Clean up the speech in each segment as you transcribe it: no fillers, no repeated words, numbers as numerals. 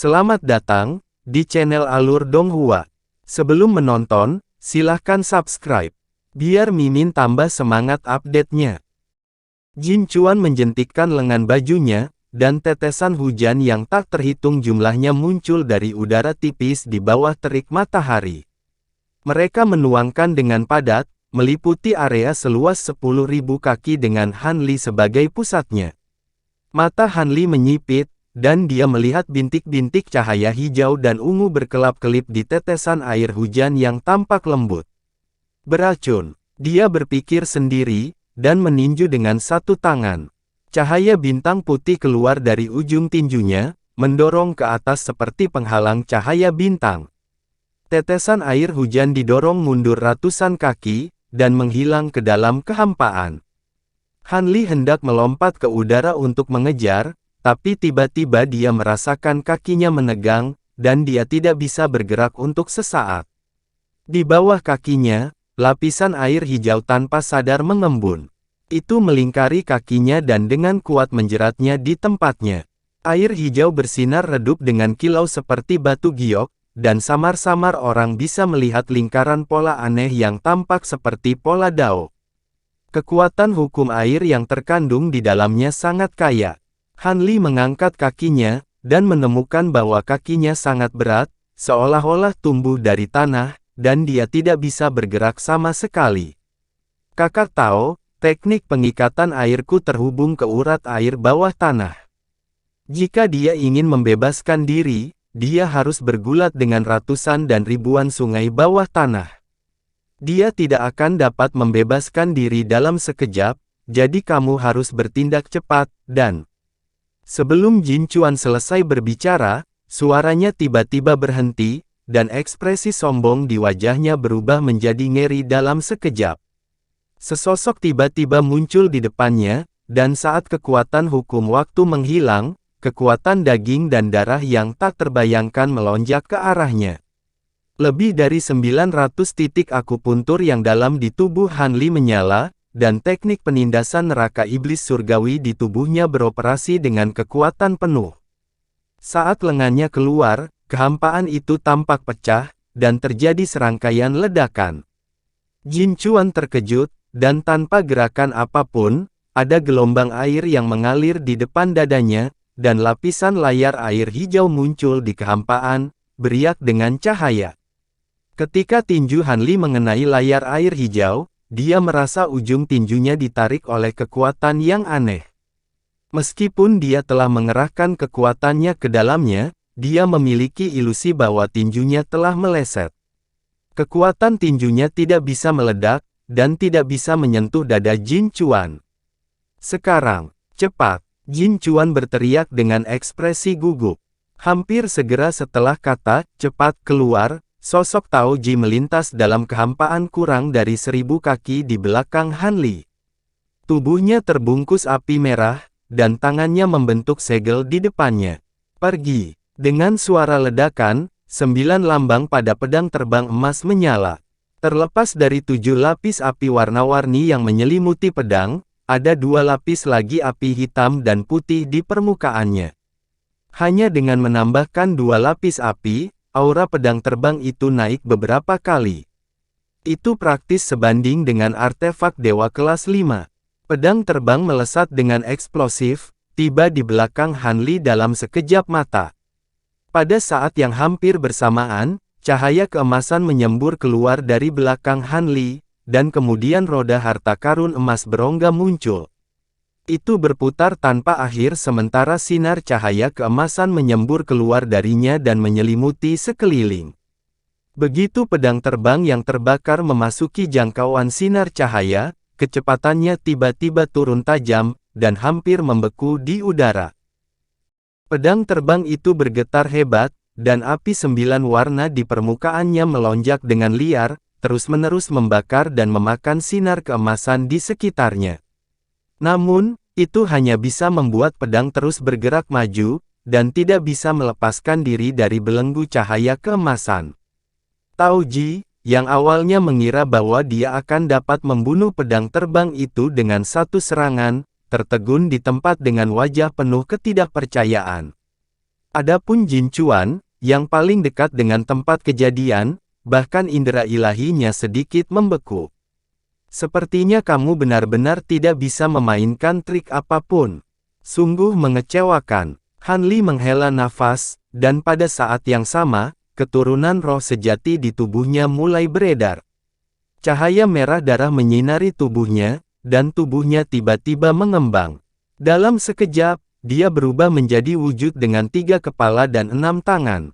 Selamat datang di channel Alur Donghua. Sebelum menonton, silahkan subscribe, biar Mimin tambah semangat update-nya. Jin Chuan menjentikkan lengan bajunya, dan tetesan hujan yang tak terhitung jumlahnya muncul dari udara tipis di bawah terik matahari. Mereka menuangkan dengan padat, meliputi area seluas 10.000 kaki dengan Han Li sebagai pusatnya. Mata Han Li menyipit, dan dia melihat bintik-bintik cahaya hijau dan ungu berkelap-kelip di tetesan air hujan yang tampak lembut. Beracun, dia berpikir sendiri, dan meninju dengan satu tangan. Cahaya bintang putih keluar dari ujung tinjunya, mendorong ke atas seperti penghalang cahaya bintang. Tetesan air hujan didorong mundur ratusan kaki, dan menghilang ke dalam kehampaan. Han Li hendak melompat ke udara untuk mengejar, tapi tiba-tiba dia merasakan kakinya menegang, dan dia tidak bisa bergerak untuk sesaat. Di bawah kakinya, lapisan air hijau tanpa sadar mengembun. Itu melingkari kakinya dan dengan kuat menjeratnya di tempatnya. Air hijau bersinar redup dengan kilau seperti batu giok, dan samar-samar orang bisa melihat lingkaran pola aneh yang tampak seperti pola dao. Kekuatan hukum air yang terkandung di dalamnya sangat kaya. Han Li mengangkat kakinya, dan menemukan bahwa kakinya sangat berat, seolah-olah tumbuh dari tanah, dan dia tidak bisa bergerak sama sekali. Kakak tahu, teknik pengikatan airku terhubung ke urat air bawah tanah. Jika dia ingin membebaskan diri, dia harus bergulat dengan ratusan dan ribuan sungai bawah tanah. Dia tidak akan dapat membebaskan diri dalam sekejap, jadi kamu harus bertindak cepat, dan... Sebelum Jin Chuan selesai berbicara, suaranya tiba-tiba berhenti, dan ekspresi sombong di wajahnya berubah menjadi ngeri dalam sekejap. Sesosok tiba-tiba muncul di depannya, dan saat kekuatan hukum waktu menghilang, kekuatan daging dan darah yang tak terbayangkan melonjak ke arahnya. Lebih dari 900 titik akupuntur yang dalam di tubuh Han Li menyala, dan teknik penindasan neraka iblis surgawi di tubuhnya beroperasi dengan kekuatan penuh. Saat lengannya keluar, kehampaan itu tampak pecah, dan terjadi serangkaian ledakan. Jin Chuan terkejut, dan tanpa gerakan apapun, ada gelombang air yang mengalir di depan dadanya, dan lapisan layar air hijau muncul di kehampaan, beriak dengan cahaya. Ketika tinju Han Li mengenai layar air hijau, dia merasa ujung tinjunya ditarik oleh kekuatan yang aneh. Meskipun dia telah mengerahkan kekuatannya ke dalamnya, dia memiliki ilusi bahwa tinjunya telah meleset. Kekuatan tinjunya tidak bisa meledak, dan tidak bisa menyentuh dada Jin Chuan. Sekarang, cepat, Jin Chuan berteriak dengan ekspresi gugup. Hampir segera setelah kata, cepat keluar, sosok Tao Ji melintas dalam kehampaan kurang dari 1000 kaki di belakang Han Li. Tubuhnya terbungkus api merah, dan tangannya membentuk segel di depannya. Pergi! Dengan suara ledakan, 9 lambang pada pedang terbang emas menyala. Terlepas dari 7 lapis api warna-warni yang menyelimuti pedang, ada 2 lapis lagi api hitam dan putih di permukaannya. Hanya dengan menambahkan 2 lapis api, aura pedang terbang itu naik beberapa kali. Itu praktis sebanding dengan artefak dewa kelas 5. Pedang terbang melesat dengan eksplosif, tiba di belakang Han Li dalam sekejap mata. Pada saat yang hampir bersamaan, cahaya keemasan menyembur keluar dari belakang Han Li, dan kemudian roda harta karun emas berongga muncul. Itu berputar tanpa akhir sementara sinar cahaya keemasan menyembur keluar darinya dan menyelimuti sekeliling. Begitu pedang terbang yang terbakar memasuki jangkauan sinar cahaya, kecepatannya tiba-tiba turun tajam, dan hampir membeku di udara. Pedang terbang itu bergetar hebat, dan api 9 warna di permukaannya melonjak dengan liar, terus-menerus membakar dan memakan sinar keemasan di sekitarnya. Namun, itu hanya bisa membuat pedang terus bergerak maju, dan tidak bisa melepaskan diri dari belenggu cahaya keemasan. Tao Ji, yang awalnya mengira bahwa dia akan dapat membunuh pedang terbang itu dengan satu serangan, tertegun di tempat dengan wajah penuh ketidakpercayaan. Adapun Jin Chuan, yang paling dekat dengan tempat kejadian, bahkan indera ilahinya sedikit membeku. Sepertinya kamu benar-benar tidak bisa memainkan trik apapun. Sungguh mengecewakan. Han Li menghela nafas, dan pada saat yang sama, keturunan roh sejati di tubuhnya mulai beredar. Cahaya merah darah menyinari tubuhnya, dan tubuhnya tiba-tiba mengembang. Dalam sekejap, dia berubah menjadi wujud dengan 3 kepala dan 6 tangan.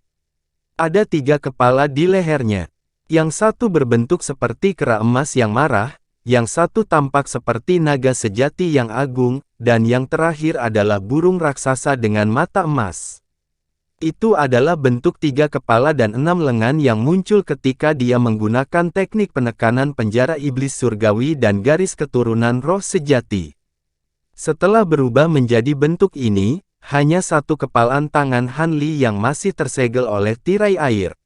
Ada 3 kepala di lehernya. Yang satu berbentuk seperti kera emas yang marah, yang satu tampak seperti naga sejati yang agung, dan yang terakhir adalah burung raksasa dengan mata emas. Itu adalah bentuk 3 kepala dan 6 lengan yang muncul ketika dia menggunakan teknik penekanan penjara iblis surgawi dan garis keturunan roh sejati. Setelah berubah menjadi bentuk ini, hanya satu kepalan tangan Han Li yang masih tersegel oleh tirai air.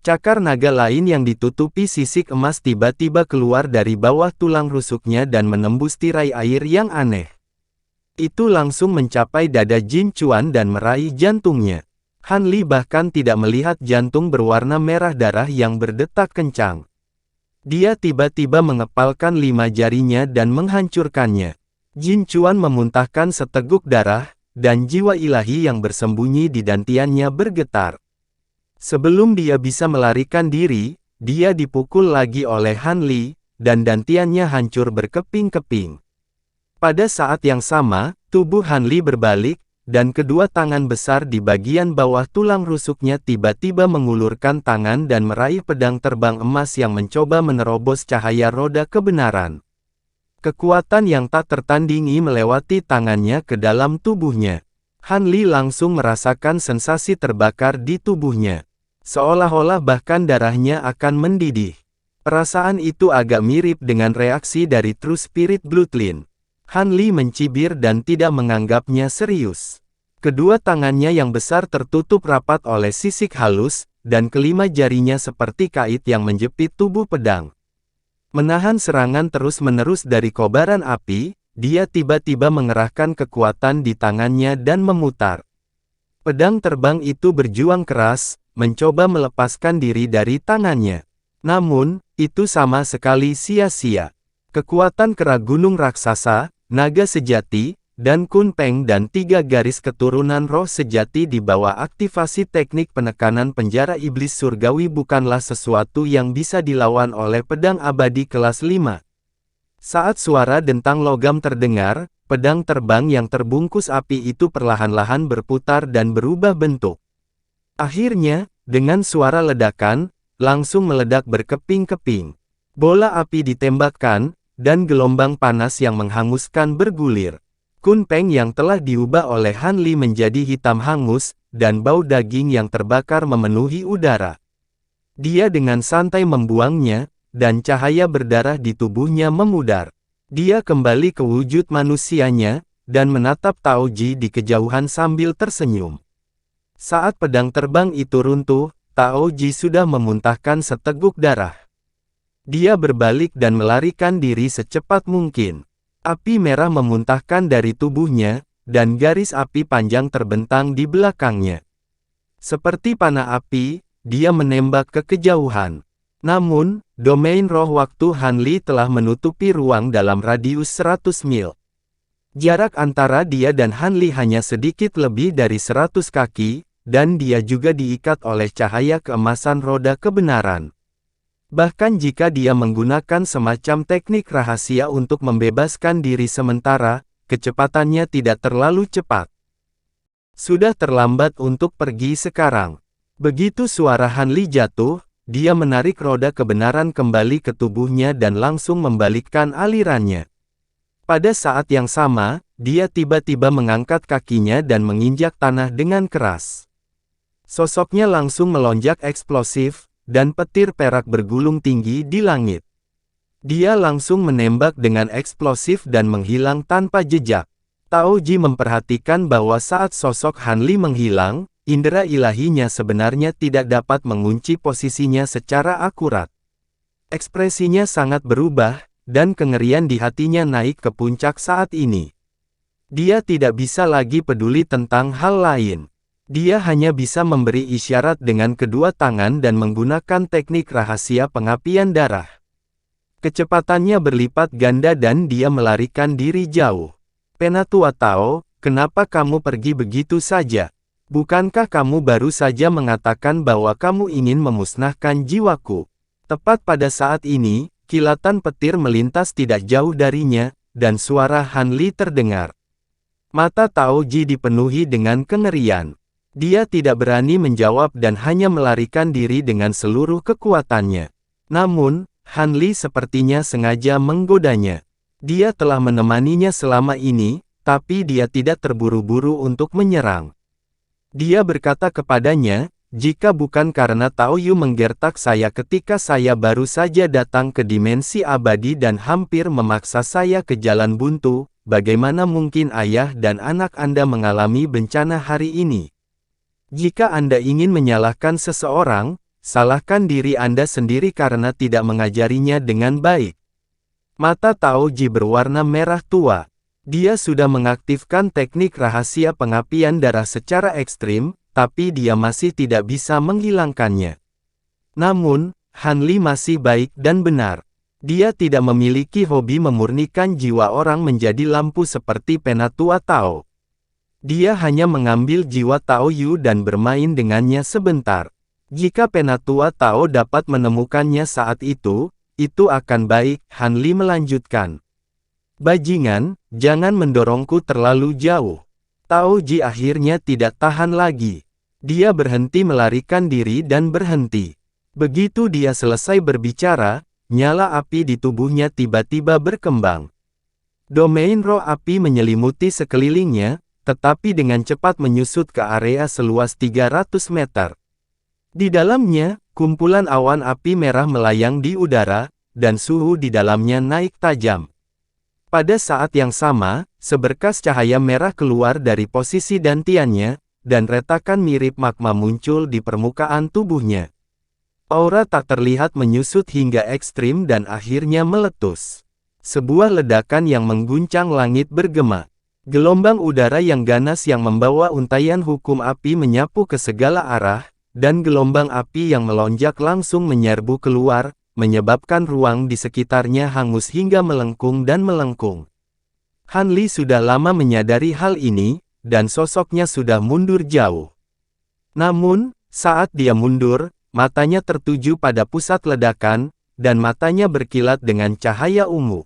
Cakar naga lain yang ditutupi sisik emas tiba-tiba keluar dari bawah tulang rusuknya dan menembus tirai air yang aneh. Itu langsung mencapai dada Jin Chuan dan meraih jantungnya. Han Li bahkan tidak melihat jantung berwarna merah darah yang berdetak kencang. Dia tiba-tiba mengepalkan 5 jarinya dan menghancurkannya. Jin Chuan memuntahkan seteguk darah, dan jiwa ilahi yang bersembunyi di dantiannya bergetar. Sebelum dia bisa melarikan diri, dia dipukul lagi oleh Han Li, dan dantiannya hancur berkeping-keping. Pada saat yang sama, tubuh Han Li berbalik, dan kedua tangan besar di bagian bawah tulang rusuknya tiba-tiba mengulurkan tangan dan meraih pedang terbang emas yang mencoba menerobos cahaya roda kebenaran. Kekuatan yang tak tertandingi melewati tangannya ke dalam tubuhnya. Han Li langsung merasakan sensasi terbakar di tubuhnya. Seolah-olah bahkan darahnya akan mendidih. Perasaan itu agak mirip dengan reaksi dari True Spirit Bloodline. Han Li mencibir dan tidak menganggapnya serius. Kedua tangannya yang besar tertutup rapat oleh sisik halus, dan kelima jarinya seperti kait yang menjepit tubuh pedang. Menahan serangan terus-menerus dari kobaran api, dia tiba-tiba mengerahkan kekuatan di tangannya dan memutar. Pedang terbang itu berjuang keras, mencoba melepaskan diri dari tangannya. Namun, itu sama sekali sia-sia. Kekuatan kera gunung raksasa, naga sejati, dan Kun Peng dan 3 garis keturunan roh sejati di bawah aktivasi teknik penekanan penjara iblis surgawi bukanlah sesuatu yang bisa dilawan oleh pedang abadi kelas 5. Saat suara dentang logam terdengar, pedang terbang yang terbungkus api itu perlahan-lahan berputar dan berubah bentuk. Akhirnya, dengan suara ledakan, langsung meledak berkeping-keping. Bola api ditembakkan, dan gelombang panas yang menghanguskan bergulir. Kun Peng yang telah diubah oleh Han Li menjadi hitam hangus, dan bau daging yang terbakar memenuhi udara. Dia dengan santai membuangnya, dan cahaya berdarah di tubuhnya memudar. Dia kembali ke wujud manusianya, dan menatap Tao Ji di kejauhan sambil tersenyum. Saat pedang terbang itu runtuh, Tao Ji sudah memuntahkan seteguk darah. Dia berbalik dan melarikan diri secepat mungkin. Api merah memuntahkan dari tubuhnya, dan garis api panjang terbentang di belakangnya. Seperti panah api, dia menembak ke kejauhan. Namun, domain roh waktu Han Li telah menutupi ruang dalam radius 100 mil. Jarak antara dia dan Han Li hanya sedikit lebih dari 100 kaki, dan dia juga diikat oleh cahaya keemasan roda kebenaran. Bahkan jika dia menggunakan semacam teknik rahasia untuk membebaskan diri sementara, kecepatannya tidak terlalu cepat. Sudah terlambat untuk pergi sekarang. Begitu suara Han Li jatuh, dia menarik roda kebenaran kembali ke tubuhnya dan langsung membalikkan alirannya. Pada saat yang sama, dia tiba-tiba mengangkat kakinya dan menginjak tanah dengan keras. Sosoknya langsung melonjak eksplosif, dan petir perak bergulung tinggi di langit. Dia langsung menembak dengan eksplosif dan menghilang tanpa jejak. Tao Ji memperhatikan bahwa saat sosok Han Li menghilang, indera ilahinya sebenarnya tidak dapat mengunci posisinya secara akurat. Ekspresinya sangat berubah, dan kengerian di hatinya naik ke puncak saat ini. Dia tidak bisa lagi peduli tentang hal lain. Dia hanya bisa memberi isyarat dengan kedua tangan dan menggunakan teknik rahasia pengapian darah. Kecepatannya berlipat ganda dan dia melarikan diri jauh. Penatua Tao, kenapa kamu pergi begitu saja? Bukankah kamu baru saja mengatakan bahwa kamu ingin memusnahkan jiwaku? Tepat pada saat ini, kilatan petir melintas tidak jauh darinya, dan suara Han Li terdengar. Mata Tao Ji dipenuhi dengan kengerian. Dia tidak berani menjawab dan hanya melarikan diri dengan seluruh kekuatannya. Namun, Han Li sepertinya sengaja menggodanya. Dia telah menemaninya selama ini, tapi dia tidak terburu-buru untuk menyerang. Dia berkata kepadanya, jika bukan karena Tao Yu menggertak saya ketika saya baru saja datang ke dimensi abadi dan hampir memaksa saya ke jalan buntu, bagaimana mungkin ayah dan anak Anda mengalami bencana hari ini? Jika Anda ingin menyalahkan seseorang, salahkan diri Anda sendiri karena tidak mengajarinya dengan baik. Mata Tao Ji berwarna merah tua. Dia sudah mengaktifkan teknik rahasia pengapian darah secara ekstrim, tapi dia masih tidak bisa menghilangkannya. Namun, Han Li masih baik dan benar. Dia tidak memiliki hobi memurnikan jiwa orang menjadi lampu seperti Penatua Tao. Dia hanya mengambil jiwa Tao Yu dan bermain dengannya sebentar. Jika Penatua Tao dapat menemukannya saat itu akan baik, Han Li melanjutkan. Bajingan, jangan mendorongku terlalu jauh. Tao Ji akhirnya tidak tahan lagi. Dia berhenti melarikan diri dan berhenti. Begitu dia selesai berbicara, nyala api di tubuhnya tiba-tiba berkembang. Domain roh api menyelimuti sekelilingnya, tetapi dengan cepat menyusut ke area seluas 300 meter. Di dalamnya, kumpulan awan api merah melayang di udara, dan suhu di dalamnya naik tajam. Pada saat yang sama, seberkas cahaya merah keluar dari posisi dantiannya, dan retakan mirip magma muncul di permukaan tubuhnya. Aura tak terlihat menyusut hingga ekstrim dan akhirnya meletus. Sebuah ledakan yang mengguncang langit bergema. Gelombang udara yang ganas yang membawa untaian hukum api menyapu ke segala arah, dan gelombang api yang melonjak langsung menyerbu keluar, menyebabkan ruang di sekitarnya hangus hingga melengkung dan melengkung. Han Li sudah lama menyadari hal ini, dan sosoknya sudah mundur jauh. Namun, saat dia mundur, matanya tertuju pada pusat ledakan, dan matanya berkilat dengan cahaya ungu.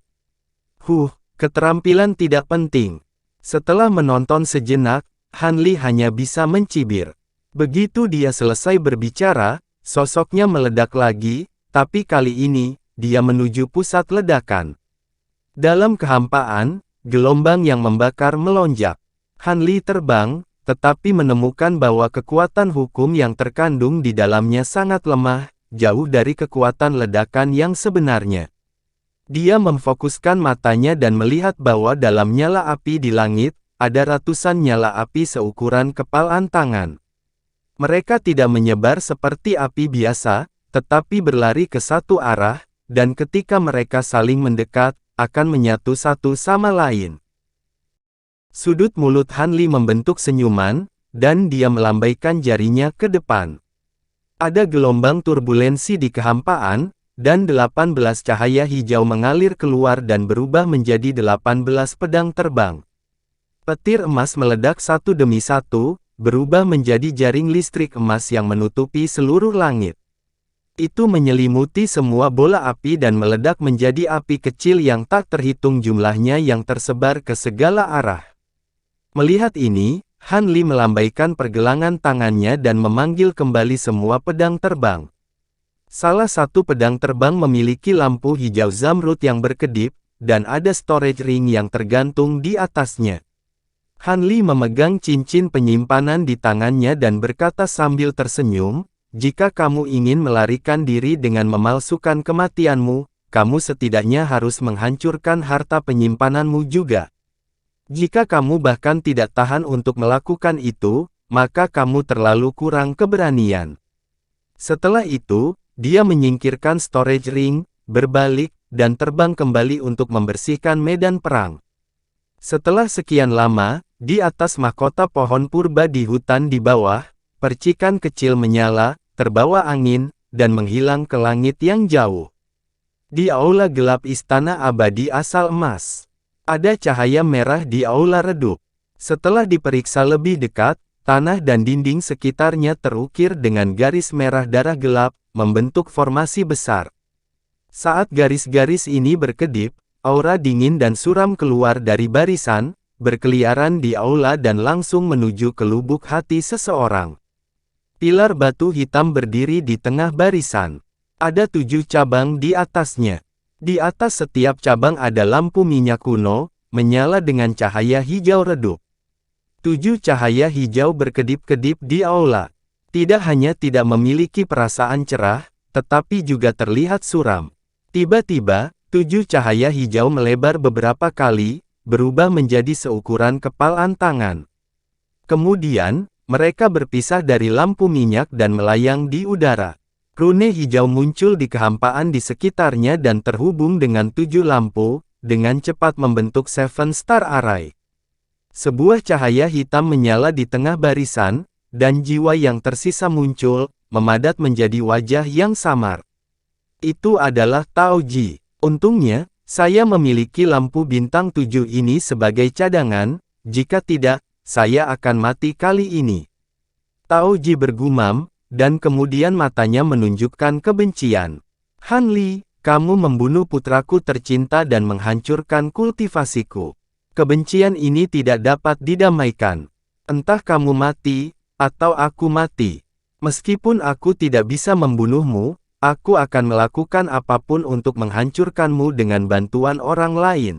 Keterampilan tidak penting. Setelah menonton sejenak, Han Li hanya bisa mencibir. Begitu dia selesai berbicara, sosoknya meledak lagi, tapi kali ini, dia menuju pusat ledakan. Dalam kehampaan, gelombang yang membakar melonjak. Han Li terbang, tetapi menemukan bahwa kekuatan hukum yang terkandung di dalamnya sangat lemah, jauh dari kekuatan ledakan yang sebenarnya. Dia memfokuskan matanya dan melihat bahwa dalam nyala api di langit, ada ratusan nyala api seukuran kepalan tangan. Mereka tidak menyebar seperti api biasa, tetapi berlari ke satu arah, dan ketika mereka saling mendekat, akan menyatu satu sama lain. Sudut mulut Han Li membentuk senyuman, dan dia melambaikan jarinya ke depan. Ada gelombang turbulensi di kehampaan, dan 18 cahaya hijau mengalir keluar dan berubah menjadi 18 pedang terbang. Petir emas meledak satu demi satu, berubah menjadi jaring listrik emas yang menutupi seluruh langit. Itu menyelimuti semua bola api dan meledak menjadi api kecil yang tak terhitung jumlahnya yang tersebar ke segala arah. Melihat ini, Han Li melambaikan pergelangan tangannya dan memanggil kembali semua pedang terbang. Salah satu pedang terbang memiliki lampu hijau zamrud yang berkedip, dan ada storage ring yang tergantung di atasnya. Han Li memegang cincin penyimpanan di tangannya dan berkata sambil tersenyum, jika kamu ingin melarikan diri dengan memalsukan kematianmu, kamu setidaknya harus menghancurkan harta penyimpananmu juga. Jika kamu bahkan tidak tahan untuk melakukan itu, maka kamu terlalu kurang keberanian. Setelah itu, dia menyingkirkan storage ring, berbalik, dan terbang kembali untuk membersihkan medan perang. Setelah sekian lama, di atas mahkota pohon purba di hutan di bawah, percikan kecil menyala, terbawa angin, dan menghilang ke langit yang jauh. Di aula gelap istana abadi asal emas, ada cahaya merah di aula redup. Setelah diperiksa lebih dekat, tanah dan dinding sekitarnya terukir dengan garis merah darah gelap, membentuk formasi besar. Saat garis-garis ini berkedip, aura dingin dan suram keluar dari barisan, berkeliaran di aula dan langsung menuju ke lubuk hati seseorang. Pilar batu hitam berdiri di tengah barisan. Ada 7 cabang di atasnya. Di atas setiap cabang ada lampu minyak kuno, menyala dengan cahaya hijau redup. 7 cahaya hijau berkedip-kedip di aula. Tidak hanya tidak memiliki perasaan cerah, tetapi juga terlihat suram. Tiba-tiba, 7 cahaya hijau melebar beberapa kali, berubah menjadi seukuran kepalan tangan. Kemudian, mereka berpisah dari lampu minyak dan melayang di udara. Rune hijau muncul di kehampaan di sekitarnya dan terhubung dengan 7 lampu, dengan cepat membentuk Seven Star Array. Sebuah cahaya hitam menyala di tengah barisan, dan jiwa yang tersisa muncul, memadat menjadi wajah yang samar. Itu adalah Tao Ji. Untungnya, saya memiliki lampu bintang 7 ini sebagai cadangan, jika tidak, saya akan mati kali ini. Tao Ji bergumam, dan kemudian matanya menunjukkan kebencian. Han Li, kamu membunuh putraku tercinta dan menghancurkan kultivasiku. Kebencian ini tidak dapat didamaikan. Entah kamu mati, atau aku mati. Meskipun aku tidak bisa membunuhmu, aku akan melakukan apapun untuk menghancurkanmu dengan bantuan orang lain.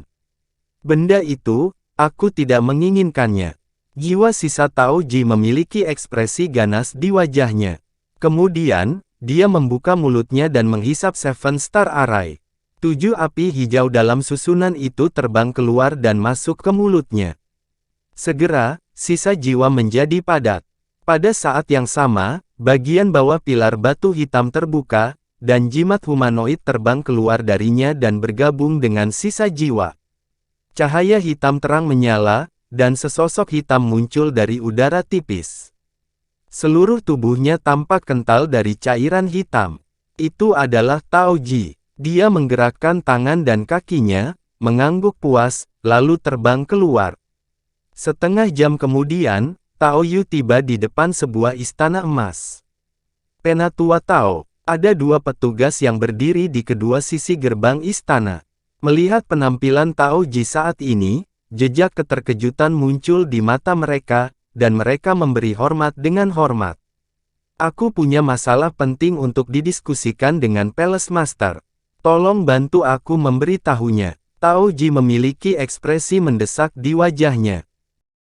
Benda itu, aku tidak menginginkannya. Jiwa sisa Tao Ji memiliki ekspresi ganas di wajahnya. Kemudian, dia membuka mulutnya dan menghisap Seven Star Array. 7 api hijau dalam susunan itu terbang keluar dan masuk ke mulutnya. Segera, sisa jiwa menjadi padat. Pada saat yang sama, bagian bawah pilar batu hitam terbuka, dan jimat humanoid terbang keluar darinya dan bergabung dengan sisa jiwa. Cahaya hitam terang menyala, dan sesosok hitam muncul dari udara tipis. Seluruh tubuhnya tampak kental dari cairan hitam. Itu adalah Tao Ji. Dia menggerakkan tangan dan kakinya, mengangguk puas, lalu terbang keluar. Setengah jam kemudian, Tao Yu tiba di depan sebuah istana emas. Penatua Tao, ada 2 petugas yang berdiri di kedua sisi gerbang istana. Melihat penampilan Tao Ji saat ini, jejak keterkejutan muncul di mata mereka, dan mereka memberi hormat dengan hormat. Aku punya masalah penting untuk didiskusikan dengan Palace Master. Tolong bantu aku memberitahunya. Tao Ji memiliki ekspresi mendesak di wajahnya.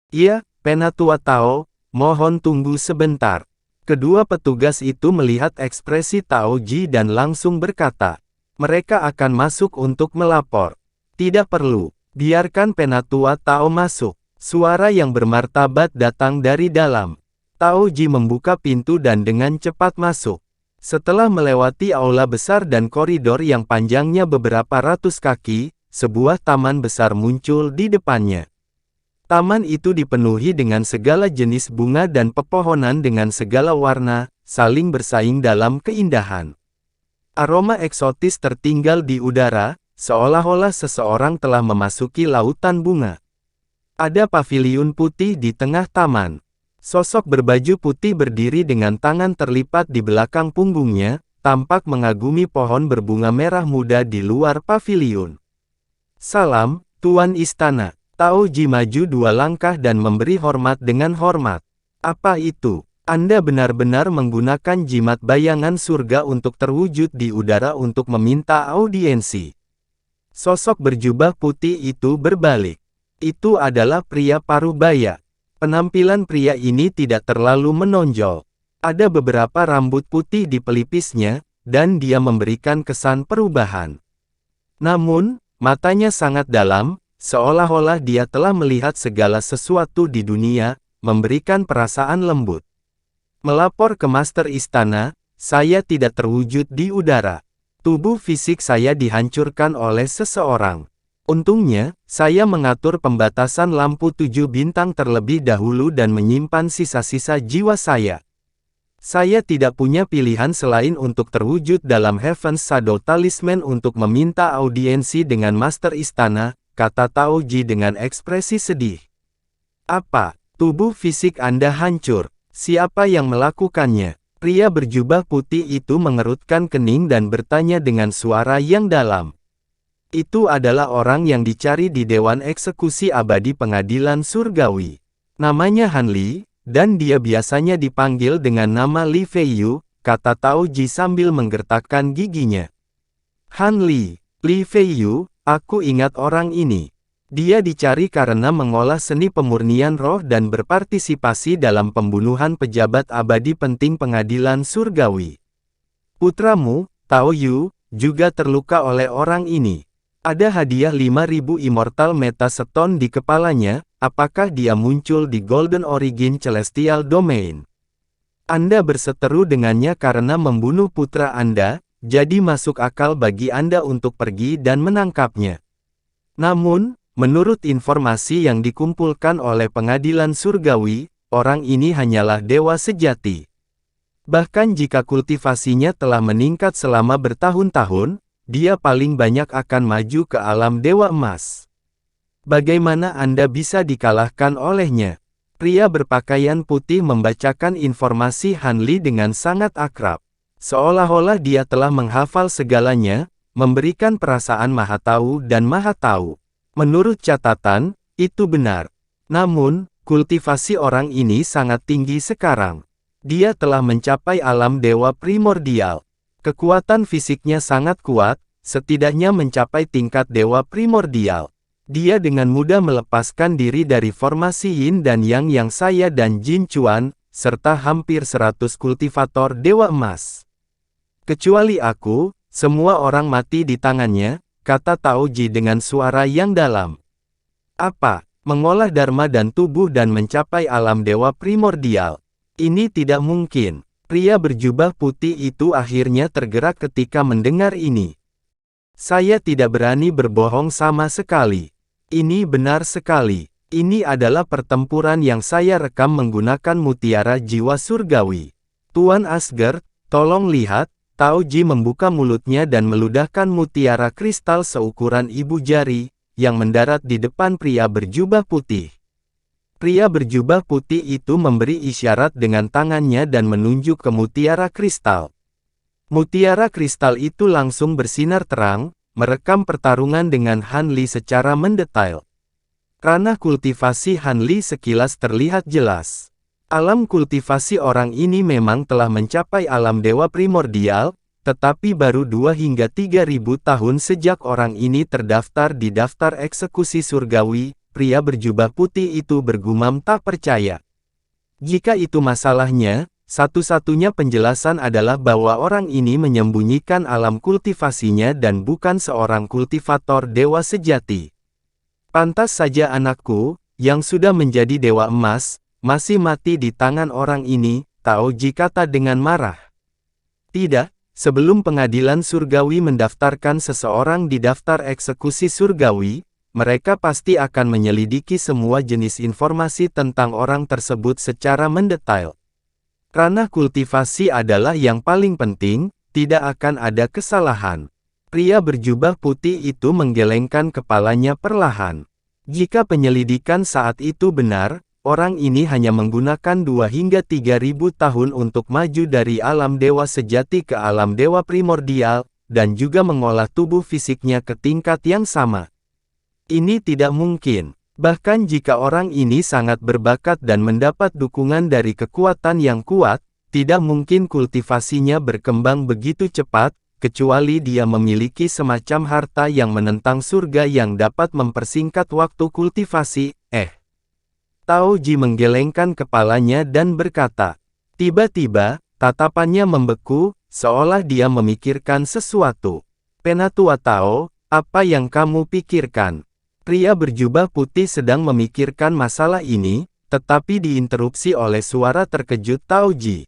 Iya, Penatua Tao, mohon tunggu sebentar. Kedua petugas itu melihat ekspresi Tao Ji dan langsung berkata, mereka akan masuk untuk melapor. Tidak perlu. Biarkan Penatua Tao masuk. Suara yang bermartabat datang dari dalam. Tao Ji membuka pintu dan dengan cepat masuk. Setelah melewati aula besar dan koridor yang panjangnya beberapa ratus kaki, sebuah taman besar muncul di depannya. Taman itu dipenuhi dengan segala jenis bunga dan pepohonan dengan segala warna, saling bersaing dalam keindahan. Aroma eksotis tertinggal di udara, seolah-olah seseorang telah memasuki lautan bunga. Ada paviliun putih di tengah taman. Sosok berbaju putih berdiri dengan tangan terlipat di belakang punggungnya, tampak mengagumi pohon berbunga merah muda di luar paviliun. Salam, Tuan Istana. Tao Ji maju 2 langkah dan memberi hormat dengan hormat. Apa itu? Anda benar-benar menggunakan jimat bayangan surga untuk terwujud di udara untuk meminta audiensi. Sosok berjubah putih itu berbalik. Itu adalah pria parubaya. Penampilan pria ini tidak terlalu menonjol. Ada beberapa rambut putih di pelipisnya, dan dia memberikan kesan perubahan. Namun, matanya sangat dalam, seolah-olah dia telah melihat segala sesuatu di dunia, memberikan perasaan lembut. Melapor ke Master Istana, saya tidak terwujud di udara. Tubuh fisik saya dihancurkan oleh seseorang. Untungnya, saya mengatur pembatasan lampu 7 bintang terlebih dahulu dan menyimpan sisa-sisa jiwa saya. Saya tidak punya pilihan selain untuk terwujud dalam Heaven's Shadow Talisman untuk meminta audiensi dengan Master Istana, kata Tao Ji dengan ekspresi sedih. Apa? Tubuh fisik Anda hancur. Siapa yang melakukannya? Pria berjubah putih itu mengerutkan kening dan bertanya dengan suara yang dalam. Itu adalah orang yang dicari di Dewan Eksekusi Abadi Pengadilan Surgawi. Namanya Han Li, dan dia biasanya dipanggil dengan nama Li Feiyu, kata Tao Ji sambil menggertakkan giginya. Han Li, Li Feiyu, aku ingat orang ini. Dia dicari karena mengolah seni pemurnian roh dan berpartisipasi dalam pembunuhan pejabat abadi penting Pengadilan Surgawi. Putramu, Tao Yu, juga terluka oleh orang ini. Ada hadiah 5.000 Immortal Metastone di kepalanya, apakah dia muncul di Golden Origin Celestial Domain? Anda berseteru dengannya karena membunuh putra Anda, jadi masuk akal bagi Anda untuk pergi dan menangkapnya. Namun, menurut informasi yang dikumpulkan oleh Pengadilan Surgawi, orang ini hanyalah dewa sejati. Bahkan jika kultivasinya telah meningkat selama bertahun-tahun, dia paling banyak akan maju ke alam Dewa Emas. Bagaimana Anda bisa dikalahkan olehnya? Pria berpakaian putih membacakan informasi Han Li dengan sangat akrab. Seolah-olah dia telah menghafal segalanya, memberikan perasaan maha tahu dan maha tahu. Menurut catatan, itu benar. Namun, kultivasi orang ini sangat tinggi sekarang. Dia telah mencapai alam dewa primordial. Kekuatan fisiknya sangat kuat, setidaknya mencapai tingkat dewa primordial. Dia dengan mudah melepaskan diri dari formasi Yin dan Yang saya dan Jin Chuan, serta hampir 100 kultivator dewa emas. Kecuali aku, semua orang mati di tangannya, kata Tao Ji dengan suara yang dalam. Apa? Mengolah dharma dan tubuh dan mencapai alam dewa primordial. Ini tidak mungkin. Pria berjubah putih itu akhirnya tergerak ketika mendengar ini. Saya tidak berani berbohong sama sekali. Ini benar sekali. Ini adalah pertempuran yang saya rekam menggunakan mutiara jiwa surgawi. Tuan Asgard, tolong lihat. Tao Ji membuka mulutnya dan meludahkan mutiara kristal seukuran ibu jari, yang mendarat di depan pria berjubah putih. Pria berjubah putih itu memberi isyarat dengan tangannya dan menunjuk ke mutiara kristal. Mutiara kristal itu langsung bersinar terang, merekam pertarungan dengan Han Li secara mendetail. Ranah kultivasi Han Li sekilas terlihat jelas. Alam kultivasi orang ini memang telah mencapai alam dewa primordial, tetapi baru 2 hingga 3.000 tahun sejak orang ini terdaftar di daftar eksekusi surgawi. Pria berjubah putih itu bergumam tak percaya. Jika itu masalahnya, satu-satunya penjelasan adalah bahwa orang ini menyembunyikan alam kultivasinya dan bukan seorang kultivator dewa sejati. Pantas saja anakku, yang sudah menjadi dewa emas, masih mati di tangan orang ini, Tao Ji kata dengan marah. Tidak, sebelum pengadilan surgawi mendaftarkan seseorang di daftar eksekusi surgawi, mereka pasti akan menyelidiki semua jenis informasi tentang orang tersebut secara mendetail. Ranah kultivasi adalah yang paling penting, tidak akan ada kesalahan. Pria berjubah putih itu menggelengkan kepalanya perlahan. Jika penyelidikan saat itu benar, orang ini hanya menggunakan 2 hingga 3.000 tahun untuk maju dari alam dewa sejati ke alam dewa primordial, dan juga mengolah tubuh fisiknya ke tingkat yang sama. Ini tidak mungkin. Bahkan jika orang ini sangat berbakat dan mendapat dukungan dari kekuatan yang kuat, tidak mungkin kultivasinya berkembang begitu cepat, kecuali dia memiliki semacam harta yang menentang surga yang dapat mempersingkat waktu kultivasi. Tao Ji menggelengkan kepalanya dan berkata. Tiba-tiba, tatapannya membeku, seolah dia memikirkan sesuatu. Penatua Tao, apa yang kamu pikirkan? Pria berjubah putih sedang memikirkan masalah ini, tetapi diinterupsi oleh suara terkejut Tao Ji.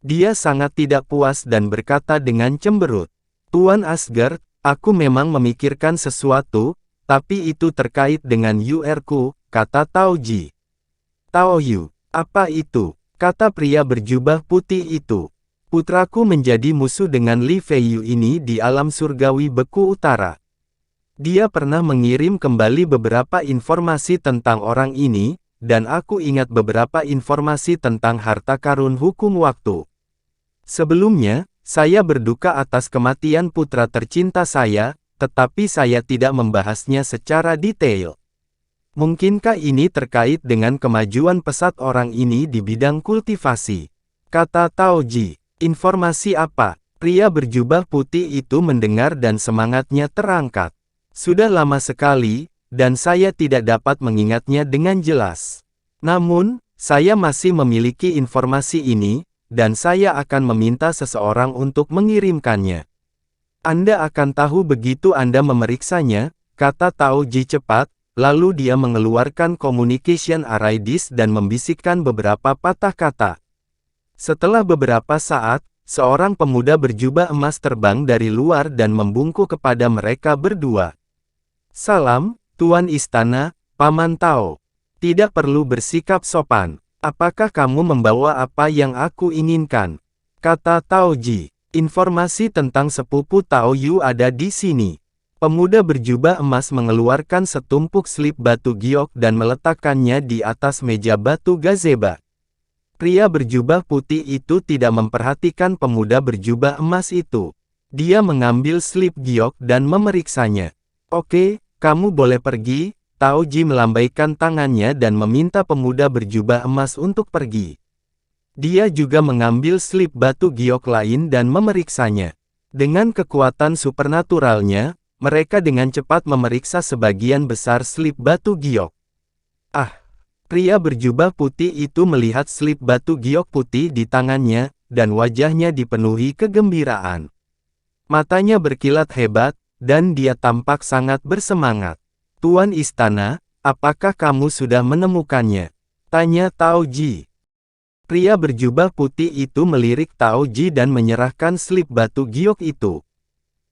Dia sangat tidak puas dan berkata dengan cemberut. Tuan Asgard, aku memang memikirkan sesuatu, tapi itu terkait dengan UR-ku, kata Tao Ji. Tao Yu, apa itu? Kata pria berjubah putih itu. Putraku menjadi musuh dengan Li Feiyu ini di alam surgawi Beku Utara. Dia pernah mengirim kembali beberapa informasi tentang orang ini, dan aku ingat beberapa informasi tentang harta karun hukum waktu. Sebelumnya, saya berduka atas kematian putra tercinta saya, tetapi saya tidak membahasnya secara detail. Mungkinkah ini terkait dengan kemajuan pesat orang ini di bidang kultivasi? Kata Tao Ji. Informasi apa? Pria berjubah putih itu mendengar dan semangatnya terangkat. Sudah lama sekali, dan saya tidak dapat mengingatnya dengan jelas. Namun, saya masih memiliki informasi ini, dan saya akan meminta seseorang untuk mengirimkannya. Anda akan tahu begitu Anda memeriksanya, kata Tao Ji cepat, lalu dia mengeluarkan communication array disk dan membisikkan beberapa patah kata. Setelah beberapa saat, seorang pemuda berjubah emas terbang dari luar dan membungkuk kepada mereka berdua. Salam, Tuan Istana, Paman Tao. Tidak perlu bersikap sopan. Apakah kamu membawa apa yang aku inginkan? Kata Tao Ji. Informasi tentang sepupu Tao Yu ada di sini. Pemuda berjubah emas mengeluarkan setumpuk slip batu giok dan meletakkannya di atas meja batu gazeba. Pria berjubah putih itu tidak memperhatikan pemuda berjubah emas itu. Dia mengambil slip giok dan memeriksanya. Oke, kamu boleh pergi. Tao Ji melambaikan tangannya dan meminta pemuda berjubah emas untuk pergi. Dia juga mengambil slip batu giok lain dan memeriksanya. Dengan kekuatan supernaturalnya, mereka dengan cepat memeriksa sebagian besar slip batu giok. Ah! Pria berjubah putih itu melihat slip batu giok putih di tangannya, dan wajahnya dipenuhi kegembiraan. Matanya berkilat hebat, dan dia tampak sangat bersemangat. Tuan Istana, apakah kamu sudah menemukannya? Tanya Tao Ji. Pria berjubah putih itu melirik Tao Ji dan menyerahkan slip batu giok itu.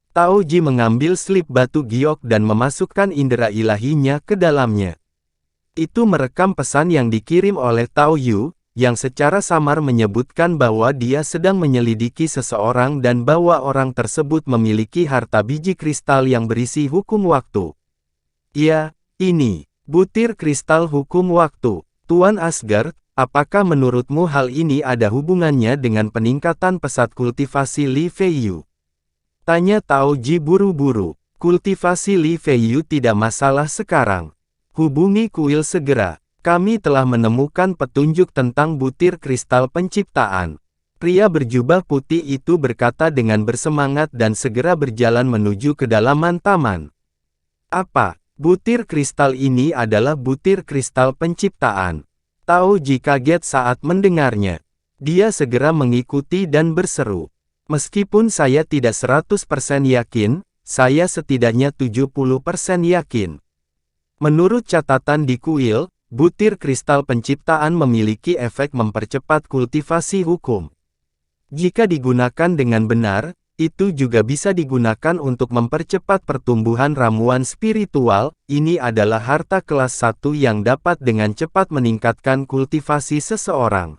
Tao Ji mengambil slip batu giok dan memasukkan indera ilahinya ke dalamnya. Itu merekam pesan yang dikirim oleh Tao Yu, yang secara samar menyebutkan bahwa dia sedang menyelidiki seseorang dan bahwa orang tersebut memiliki harta biji kristal yang berisi hukum waktu. Ya, ini, butir kristal hukum waktu. Tuan Asgard, apakah menurutmu hal ini ada hubungannya dengan peningkatan pesat kultivasi Li Feiyu? Tanya Tao Ji buru-buru. Kultivasi Li Feiyu tidak masalah sekarang. Hubungi kuil segera. Kami telah menemukan petunjuk tentang butir kristal penciptaan. Pria berjubah putih itu berkata dengan bersemangat dan segera berjalan menuju kedalaman taman. Apa? Butir kristal ini adalah butir kristal penciptaan. Tao Ji kaget saat mendengarnya. Dia segera mengikuti dan berseru. Meskipun saya tidak 100% yakin, saya setidaknya 70% yakin. Menurut catatan di kuil, butir kristal penciptaan memiliki efek mempercepat kultivasi hukum. Jika digunakan dengan benar, itu juga bisa digunakan untuk mempercepat pertumbuhan ramuan spiritual. Ini adalah harta kelas 1 yang dapat dengan cepat meningkatkan kultivasi seseorang.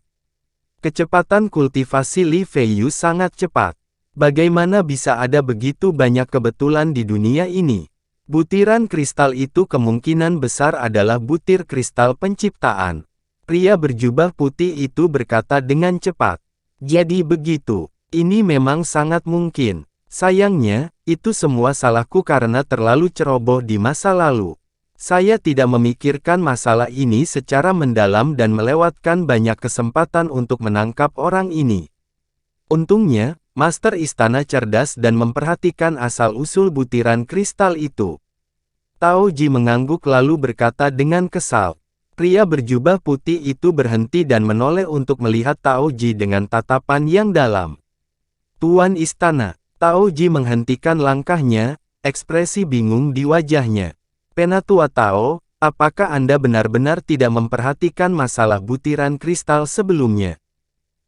Kecepatan kultivasi Li Feiyu sangat cepat. Bagaimana bisa ada begitu banyak kebetulan di dunia ini? Butiran kristal itu kemungkinan besar adalah butir kristal penciptaan. Pria berjubah putih itu berkata dengan cepat. Jadi begitu. Ini memang sangat mungkin. Sayangnya, itu semua salahku karena terlalu ceroboh di masa lalu. Saya tidak memikirkan masalah ini secara mendalam dan melewatkan banyak kesempatan untuk menangkap orang ini. Untungnya, Master Istana cerdas dan memperhatikan asal-usul butiran kristal itu. Tao Ji mengangguk lalu berkata dengan kesal. Pria berjubah putih itu berhenti dan menoleh untuk melihat Tao Ji dengan tatapan yang dalam. Tuan Istana, Tao Ji menghentikan langkahnya, ekspresi bingung di wajahnya. Penatua Tao, apakah Anda benar-benar tidak memperhatikan masalah butiran kristal sebelumnya?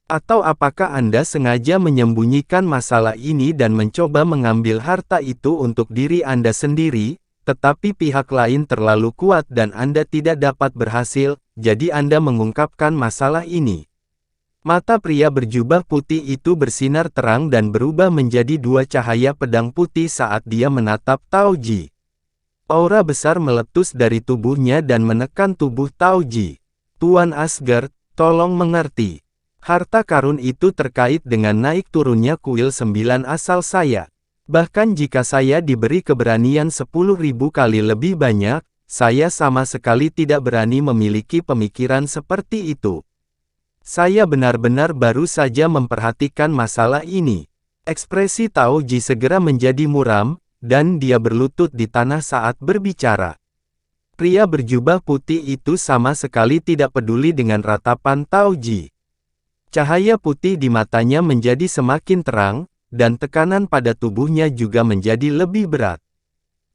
Atau apakah Anda sengaja menyembunyikan masalah ini dan mencoba mengambil harta itu untuk diri Anda sendiri? tetapi pihak lain terlalu kuat dan Anda tidak dapat berhasil, jadi Anda mengungkapkan masalah ini. Mata pria berjubah putih itu bersinar terang dan berubah menjadi dua cahaya pedang putih saat dia menatap Tao Ji. Aura besar meletus dari tubuhnya dan menekan tubuh Tao Ji. Tuan Asgard, tolong mengerti. Harta karun itu terkait dengan naik turunnya kuil 9 asal saya. Bahkan jika saya diberi keberanian 10.000 kali lebih banyak, saya sama sekali tidak berani memiliki pemikiran seperti itu. Saya benar-benar baru saja memperhatikan masalah ini. Ekspresi Tao Ji segera menjadi muram, dan dia berlutut di tanah saat berbicara. Pria berjubah putih itu sama sekali tidak peduli dengan ratapan Tao Ji. Cahaya putih di matanya menjadi semakin terang, dan tekanan pada tubuhnya juga menjadi lebih berat.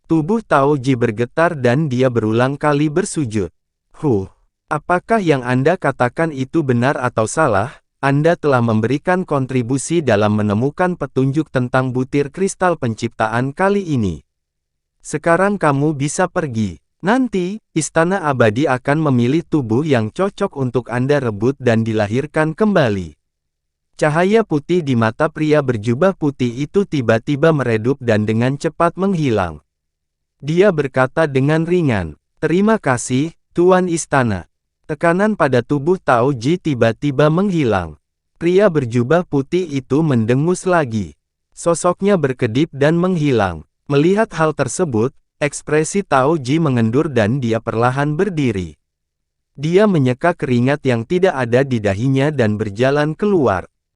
Tubuh Tao Ji bergetar dan dia berulang kali bersujud. Apakah yang Anda katakan itu benar atau salah? Anda telah memberikan kontribusi dalam menemukan petunjuk tentang butir kristal penciptaan kali ini. Sekarang kamu bisa pergi. Nanti, Istana Abadi akan memilih tubuh yang cocok untuk Anda rebut dan dilahirkan kembali. Cahaya putih di mata pria berjubah putih itu tiba-tiba meredup dan dengan cepat menghilang. Dia berkata dengan ringan, "Terima kasih, Tuan Istana." Tekanan pada tubuh Tao Ji tiba-tiba menghilang. Pria berjubah putih itu mendengus lagi. Sosoknya berkedip dan menghilang. Melihat hal tersebut, ekspresi Tao Ji mengendur dan dia perlahan berdiri. Dia menyeka keringat yang tidak ada di dahinya dan berjalan keluar.